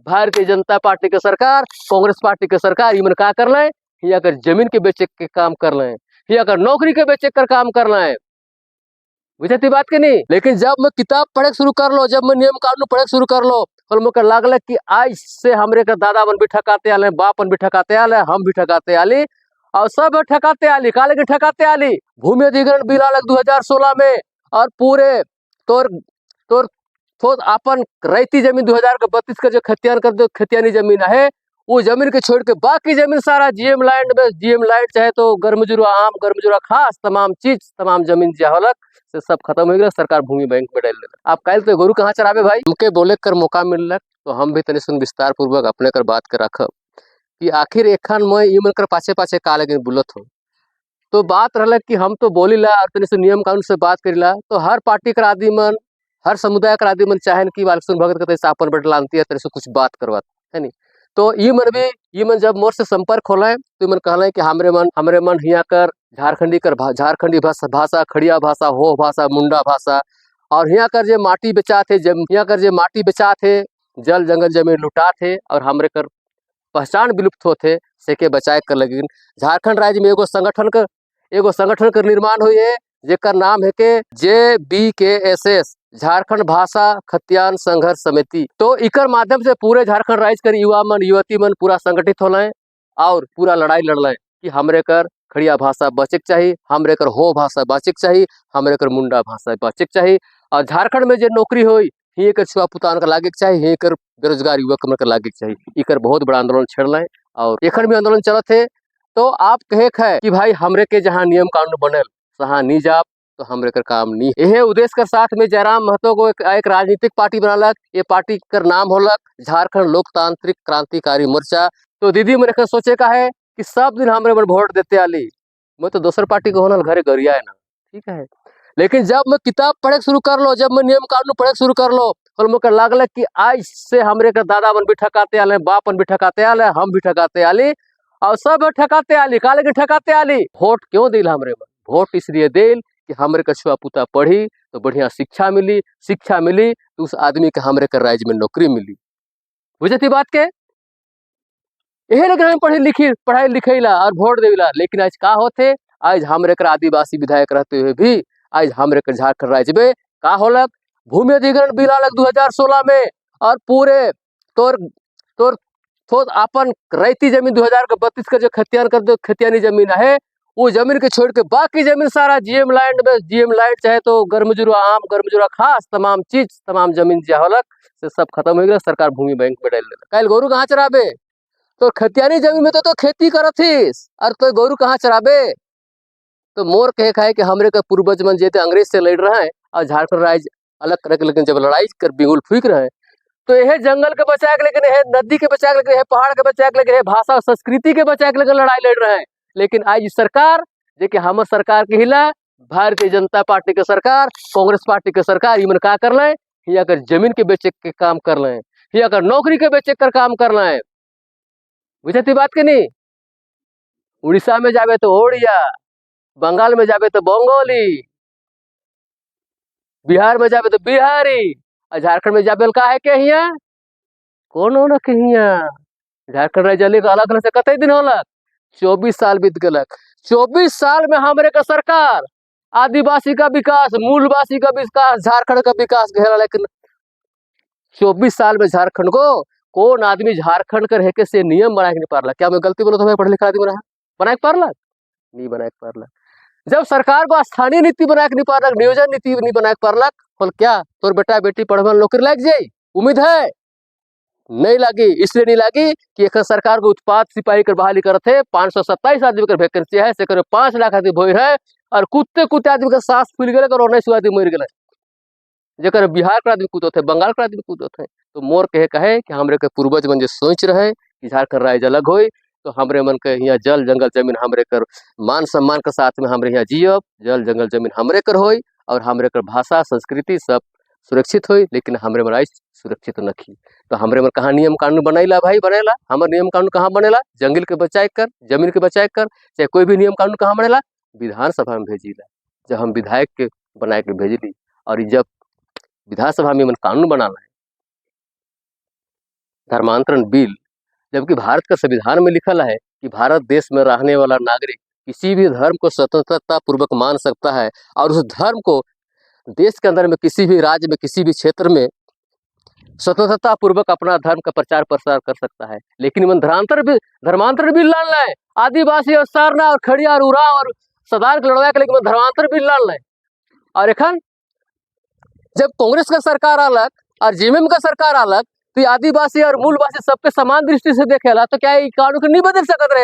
Bharatiya Janata party के सरकार, Congress party के सरकार इमन का कर ले, या अगर जमीन के बेचे के काम कर ले, या अगर नौकरी के बेचे कर काम कर ले, बुझती बात के नहीं। लेकिन जब मैं किताब पढ़े शुरू कर लो, जब मैं नियम कानून पढ़े शुरू कर लो, और मुझे लागल कि आज से हमरे का दादा बन भी ठकाते आले, बाप बन भी ठकाते आले, हम भी ठकाते आली, और सब ठकाते आली। काले की ठकाते आली भूमि अधिग्रहण बिल अलग 2016 में, और पूरे तोर तोर तो अपन रैती जमीन 2032 का जो खतियान कर दो, खतियानी जमीन है, वो जमीन के छोड़ के बाकी जमीन सारा जीएम लैंड में, जीएम लैंड चाहे तो गर्मजुरा आम, गर्मजुरा खास, तमाम चीज, तमाम जमीन जहलक से सब खत्म हो गया। सरकार भूमि बैंक में डाल देना। आप कल तो गोरु कहाँ चराबे भाई, हमके बोले कर मौका मिलक तो हम भी तनि सुन विस्तार पूर्वक अपने कर बात कर रखब कि आखिर एखन मैं इमन कर पाछे पाछे का लेकिन बुलत हो। तो बात रहल कि हम तो बोली ला और तनि से नियम कानून से बात करीला, तो हर पार्टी कर आदमी मन, हर समुदाय कर आदमी मन चाहे कि बालकृष्ण भगत के तैसे अपन बटला आनती है, तेरे से कुछ बात करवात है नहीं। तो ये मन भी, ये मन जब मोर से संपर्क होला तो मन कहला कि हमरे मन हिया कर झारखंडी कर झारखंडी भाषा, खड़िया भाषा, हो भाषा, मुंडा भाषा, और हिया कर जे माटी बेचा थे, हिया कर जे माटी बेचा थे, जल जंगल जमीन लुटा थे, और हमरे कर पहचान विलुप्त होते से के बचाए कर लगी। झारखंड राज्य में एगो संगठन का निर्माण हुई है, जेकर नाम है के JBKSS, झारखंड भाषा खतियान संघर्ष समिति। तो इकर माध्यम से पूरे झारखंड राज्य कर युवा मन, युवती मन पूरा संगठित होले और पूरा लड़ाई लड़ले कि हमरे कर खड़िया भाषा बचे के चाहिए, हमरे कर हो भाषा बचे के चाहिए, हमरे कर मुंडा भाषा बचे के चाहिए, और झारखंड में जो नौकरी हुई ही कर छुआ पुतान का लागे के चाहिए, ही कर बेरोजगार युवक मन का लागे के चाहिए। इकर बहुत बड़ा आंदोलन छेड़ले और एखन भी आंदोलन चलत है। तो आप कहे है कि भाई हमरे के जहाँ नियम कानून बनल सहा नहीं जाप तो हमरे कर काम नहीं। यह उद्देश्य के साथ में जयराम महतो को एक राजनीतिक पार्टी बनालक। ये पार्टी कर नाम होलक झारखंड लोकतांत्रिक क्रांतिकारी मोर्चा। तो दीदी मेरे सोचे का है कि सब दिन हमरे मन वोट देते आली, मैं तो दोसर पार्टी को होना घरे गरिया है ना, ठीक है। लेकिन जब मैं किताब पढ़े शुरू कर लो, जब मैं नियम कानून पढ़े शुरू कर लो, और मुझे लागल कि आज से हमरे का दादा बन भी ठकाते आले, बाप बन भी ठकाते आले, हम भी ठकाते आली, और सब ठकाते आली। काले की ठकाते आली वोट क्यों दिल हमरे मन? वोट इसलिए दिल कि हमरे का छुआ पुता पढ़ी तो बढ़िया शिक्षा मिली, शिक्षा मिली तो उस आदमी के हमरे का राज्य में नौकरी मिली। बुझती बात के यही लेकिन हम पढ़ाई लिखेला और वोट देला। लेकिन आज का होते, आज हमरे कर आदिवासी विधायक रहते हुए भी आज हमरे कर झारखंड राज्य में का होलक भूमि अधिग्रहण बिल अलग 2016 में, और पूरे तोर तोर तो अपन रैती जमीन 2032 का जो खतियान कर दो, खतियानी जमीन है, वो जमीन के छोड़ के बाकी जमीन सारा जीएम लैंड में, जीएम लैंड चाहे तो गर्मजुरा आम, गर्मजुरा खास, तमाम चीज, तमाम जमीन जहलक से सब खत्म हो गया। सरकार भूमि बैंक में डाल देना। कल गोरू कहाँ चराबे? तो खतियानी जमीन में तो खेती करथिस, और तो गोरू कहाँ चराबे? तो मोर कहे है कि हमरे का पूर्वज मन जेते अंग्रेज से लड़ रहे हैं और झारखंड राज्य अलग करे के, लेकिन जब लड़ाई कर बिगुल फूक रहे हैं तो यह जंगल के बचाए के, लेकिन यह नदी के बचाए के, लेकिन यह पहाड़ के बचाए के, लेकिन यह भाषा और संस्कृति के बचाए के लेकिन लड़ाई लड़ रहे हैं। लेकिन आज सरकार देखिए हमर सरकार के हिला, भारतीय जनता पार्टी के सरकार, कांग्रेस पार्टी के सरकार इमन का कर ले, या अगर जमीन के बेचे के काम कर ले, या अगर नौकरी के बेचे कर काम कर ले। बुझती बात के नहीं। उड़ीसा में जाबे तो ओडिया, बंगाल में जाबे तो बंगाली, बिहार में जाबे तो बिहारी, और झारखंड में जाबे का है के हिया कौन हो ना के हिया झारखंड राज्य अलग अलग से कते दिन होलक? 24 साल बीत गलक। 24 साल में हमरे का सरकार आदिवासी का विकास, मूलवासी का विकास, झारखंड का विकास घेरा, लेकिन 24 साल में झारखंड को कौन आदमी झारखंड कर है से नियम बना के नहीं पारला? क्या मैं गलती बोलो तो मैं पढ़े लिखा आदमी रहा बना के पारला? नहीं बना के पारला। जब सरकार को स्थानीय नीति बना के नहीं पारलक, नियोजन नीति नहीं बना के पारलक, बोल क्या तोर बेटा बेटी पढ़वन नौकरी लग जाये? उम्मीद है नहीं लगी। इसलिए नहीं लगी कि एक सरकार को उत्पाद सिपाही कर बहाली करते 527 आदमी कर वैकेंसी है, से 5 लाख आदमी भोर है, और कुत्ते आदमी का सांस फूल गए और 19 आदमी मर गए। जकर बिहार के आदमी कूदो थे, बंगाल के आदमी कूदो थे। तो मोर कहे कि हमरे के पूर्वज मन जो सोच रहे कि झारखंड राज्य अलग हो, तो हमरे मन के यहाँ जल जंगल जमीन हमरे कर मान सम्मान के साथ में हमरे यहाँ जियब, जल जंगल जमीन हमरे कर हो, और हमरे कर भाषा संस्कृति सब सुरक्षित हो। लेकिन हमरे मन आज सुरक्षित नखी। तो हमरे मन कहाँ नियम कानून बनाईला भाई? बनेला हमर नियम कानून कहाँ बनेला? जंगल के बचाए कर, जमीन के बचाए कर, चाहे कोई भी नियम कानून कहाँ बनेला? विधानसभा में भेजीला। जब हम विधायक के बनाए के भेजली, और जब विधानसभा में मन कानून बनाना है धर्मांतरण बिल, जबकि भारत का संविधान में लिखल है कि भारत देश में रहने वाला नागरिक किसी भी धर्म को स्वतंत्रता पूर्वक मान सकता है और उस धर्म को देश के अंदर में किसी भी राज्य में किसी भी क्षेत्र में स्वतंत्रता पूर्वक अपना धर्म का प्रचार प्रसार कर सकता है। लेकिन मन धर्मांतर बिल लान लाए, आदिवासी और सरना और खड़िया और उराव और सदार के लड़वाए के लेकिन धर्मांतर बिल लान लाए। और एखन जब कांग्रेस का सरकार अलग और जेएमएम का सरकार अलग, तो ये आदिवासी और मूलवासी सबके समान दृष्टि से देखेला, तो क्या ये कानून को नहीं बदल सकत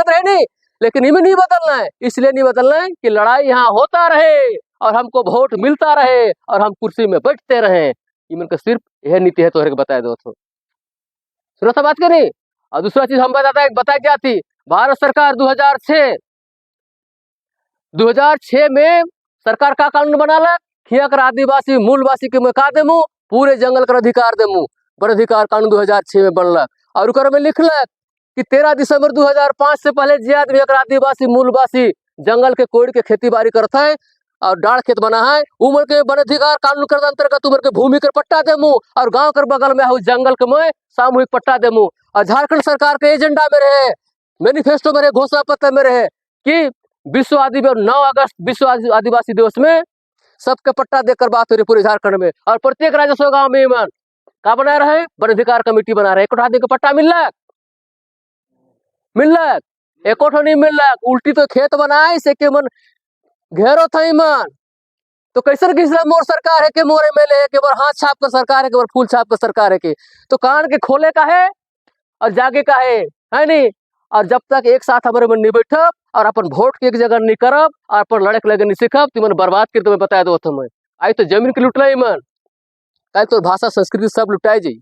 रहे नहीं, लेकिन इनमें नहीं बदलना है। इसलिए नहीं बदलना है कि लड़ाई यहाँ होता रहे और हमको वोट मिलता रहे और हम कुर्सी में बैठते रहे। इमन का सिर्फ यह नीति है, तोहरे को बताए दो तो सुनो सा बात करी। और दूसरा चीज हम बताया क्या थी, भारत सरकार 2006 में सरकार का कानून बनाला कि अगर आदिवासी मूलवासी के मौका देमू, पूरे जंगल का अधिकार देमू, वन अधिकार कानून 2006 में बनलक। और ओकर में लिखलक कि 13 दिसंबर 2005 से पहले जे आदमी अगर आदिवासी मूलवासी जंगल के कोड़ के खेती बाड़ी करता है और डाड़ खेत बना है, उमर के वन अधिकार कानून के अंतर्गत उमर के भूमि कर पट्टा देमू और गांव के बगल में हो जंगल के में सामूहिक पट्टा देमू। और झारखंड सरकार के एजेंडा में रहे, मैनिफेस्टो में रहे, घोषणा पत्र में रहे कि 9 अगस्त विश्व आदिवासी दिवस में सबके पट्टा देकर बात हो रही पूरे झारखंड में। और प्रत्येक राजस्व गांव में मन का बना रहे, वन अधिकार कमेटी बना रहे, एक आदमी को पट्टा मिल एक नहीं मिल, उल्टी तो खेत बनाए से के मन घेरो था मन। तो कैसे किसी मोर सरकार है के मोर एमएलए है के मोर हाथ छाप कर सरकार है के मोर फूल छाप कर सरकार है के, तो कान के खोले का है और जागे का है नहीं। और जब तक एक साथ हमारे मन नहीं बैठब और अपन वोट के एक जगह नहीं करब और अपन लड़े के लगे नहीं सीखब तो मन बर्बाद कर तुम्हें बताया दो तुम्हें। आई तो जमीन के लुटला मन, आई तो भाषा संस्कृति सब लुटाई जी।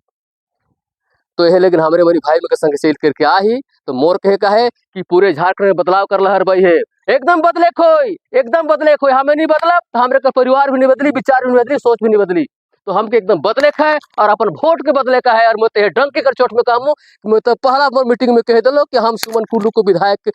तो यह लेकिन हमारे मनी भाई में के संग सेल करके आ ही तो मोर कहे का है कि पूरे झारखंड में बदलाव कर लहर भाई है, एकदम बदले खोई हमें नहीं बदला तो हमारे का परिवार भी नहीं बदली, विचार भी नहीं बदली, सोच भी नहीं बदली, तो हमके एकदम बदले का है और अपन वोट के बदले का है। और मैं तो डंक के कर चोट में कहूँ कि मैं तो पहला मीटिंग में कह दिलो कि हम सुमन कुल्लू को विधायक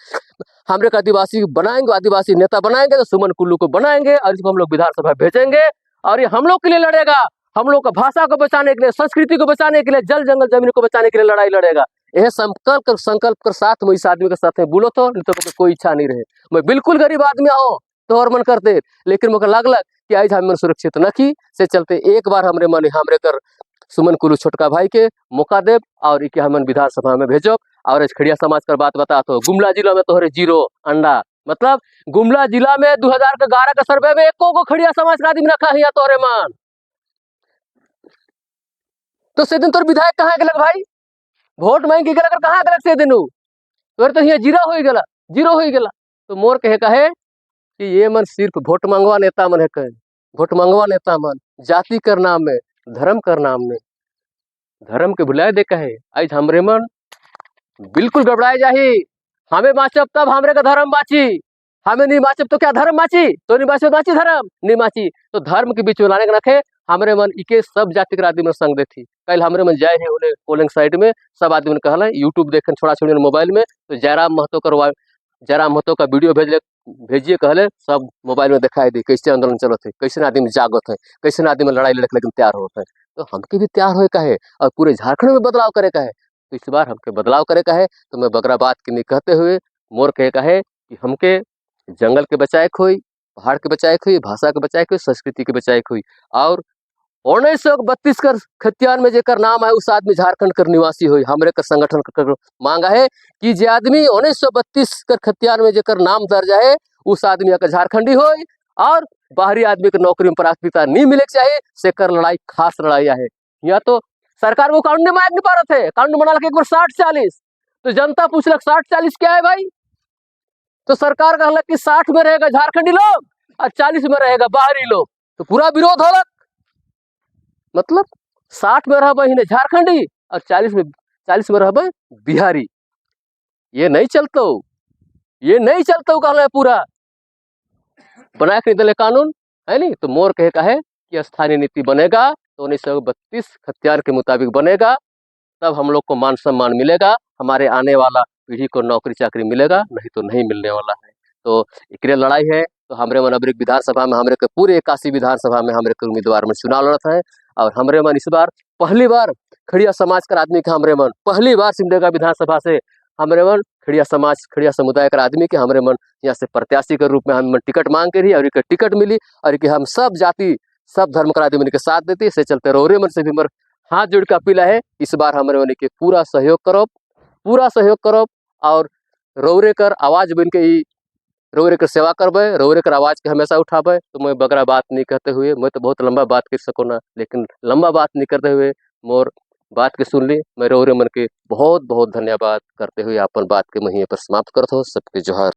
हमारे का आदिवासी बनाएंगे, आदिवासी नेता बनाएंगे, तो सुमन कुल्लू को बनाएंगे और इसको हम लोग विधानसभा भेजेंगे और ये हम लोग के लिए लड़ेगा, हम लोग का भाषा को बचाने के लिए, संस्कृति को बचाने के लिए, जल जंगल जमीन को बचाने के लिए लड़ाई लड़ेगा। यह संकल्प कर साथ में इस आदमी के साथ में बोलो तो, नहीं तो कोई इच्छा नहीं रहे। मैं बिल्कुल गरीब आदमी हो तो और मन करते, लेकिन मुझे लगलक कि आज हम सुरक्षित नखी से चलते एक बार हमरे मन हमरे कर सुमन कुल्लू छोटका भाई के मौका देव और इके हमन विधानसभा में भेजो। और खड़िया समाज कर बात बता तो गुमला जिला में तोहरे 0 अंडा, मतलब गुमला जिला में 2011 का सर्वे में एको को खड़िया समाज का आदमी रखा है तोहरे मान। तो से दिन तोर विधायक कहाँ गलक भाई, वोट मांग के गलक कहाँ गलक से दिन तोर तो जीरो हो गला। तो मोर कहे का है कि ये मन सिर्फ वोट मंगवा नेता मन है, कहे वोट मंगवा नेता मन जाति कर नाम में, धर्म कर नाम में, धर्म के भुलाए दे कहे आज हमरे मन बिल्कुल गड़बड़ाए जाही। हमें बाँचब तब हमरे का धर्म बाची, हमें नहीं बाँचब तो क्या धर्म बाची, तो नहीं बाँचब बाची धर्म नहीं बाची। तो धर्म के बीच में लाने के रखे हमरे मन इके सब जाति के आदमी मन संग देती। कल हमरे मन जाए है उन्हें पोलिंग साइड में, सब आदमी ने कहला यूट्यूब देखे छोड़ा छोड़ी मोबाइल में, तो जयराम महतो का वीडियो भेजिए कहले सब मोबाइल में दिखाई दी कैसे आंदोलन चलत है, कैसे आदमी जागत है, कैसे आदमी लड़ाई लड़े लेकिन तैयार होता है। तो हमके भी तैयार होए का है और पूरे झारखंड में बदलाव करे का है। तो इस बार हमके बदलाव करे का है। तो मैं बगरा बात के नहीं कहते हुए मोर कहे का है कि हमके जंगल के बचाए खोई, पहाड़ के बचाए खोई, भाषा के बचाए खोई, संस्कृति के बचाए खोई। और 1932 कर खतियान में जेकर नाम है उस आदमी झारखंड कर निवासी हुई। हमरे का संगठन कर मांगा है कि जे आदमी 1932 कर खतियान में जेकर नाम दर्ज है उस आदमी का झारखंडी हो और बाहरी आदमी के नौकरी में प्राथमिकता नहीं मिले चाहिए। से कर लड़ाई खास लड़ाई है। या तो सरकार को कानून मांग नहीं पा रहे थे, कानून बना एक बार 60-40, तो जनता पूछलक 60-40 क्या है भाई, तो सरकार कहलक कि 60 में रहेगा झारखंडी लोग और 40 में रहेगा बाहरी लोग। तो पूरा विरोध होलक, मतलब 60 में रह झारखंडी और 40 में रह बिहारी। ये नहीं चलता कहला पूरा बना के दले कानून है नहीं। तो मोर कहे का है कि स्थानीय नीति बनेगा तो 1932 खतियान के मुताबिक बनेगा, तब हम लोग को मान सम्मान मिलेगा, हमारे आने वाला पीढ़ी को नौकरी चाकरी मिलेगा, नहीं तो नहीं मिलने वाला है। तो एक लड़ाई है। तो हमरे मन अबरिक विधानसभा में हमरे के पूरे 81 विधानसभा में हमरे के उम्मीदवार में चुनाव लड़त है और हमरे मन इस बार पहली बार खड़िया समाज कर आदमी के हमरे मन पहली बार सिमडेगा विधानसभा से हमरे मन खड़िया समाज खड़िया समुदाय कर आदमी के हमरे मन यहाँ से प्रत्याशी के रूप में हम टिकट मांग के रही और एक टिकट मिली और कि हम सब जाति सब धर्म कर आदमी के साथ देती से चलते रौरे मन से भी मर हाथ जोड़ के अपील है इस बार हमरे मन के पूरा सहयोग करो और रौरे कर आवाज बन के रौरे कर सेवा करबे रौरे कर आवाज के हमेशा उठाबे। तो मैं बगरा बात नहीं करते हुए मैं तो बहुत लंबा बात कर सको ना लेकिन लंबा बात नहीं करते हुए मोर बात के सुन ली मैं रौरे मन के बहुत बहुत धन्यवाद करते हुए अपन बात के महीने पर समाप्त करता हूँ। सबके जोहार।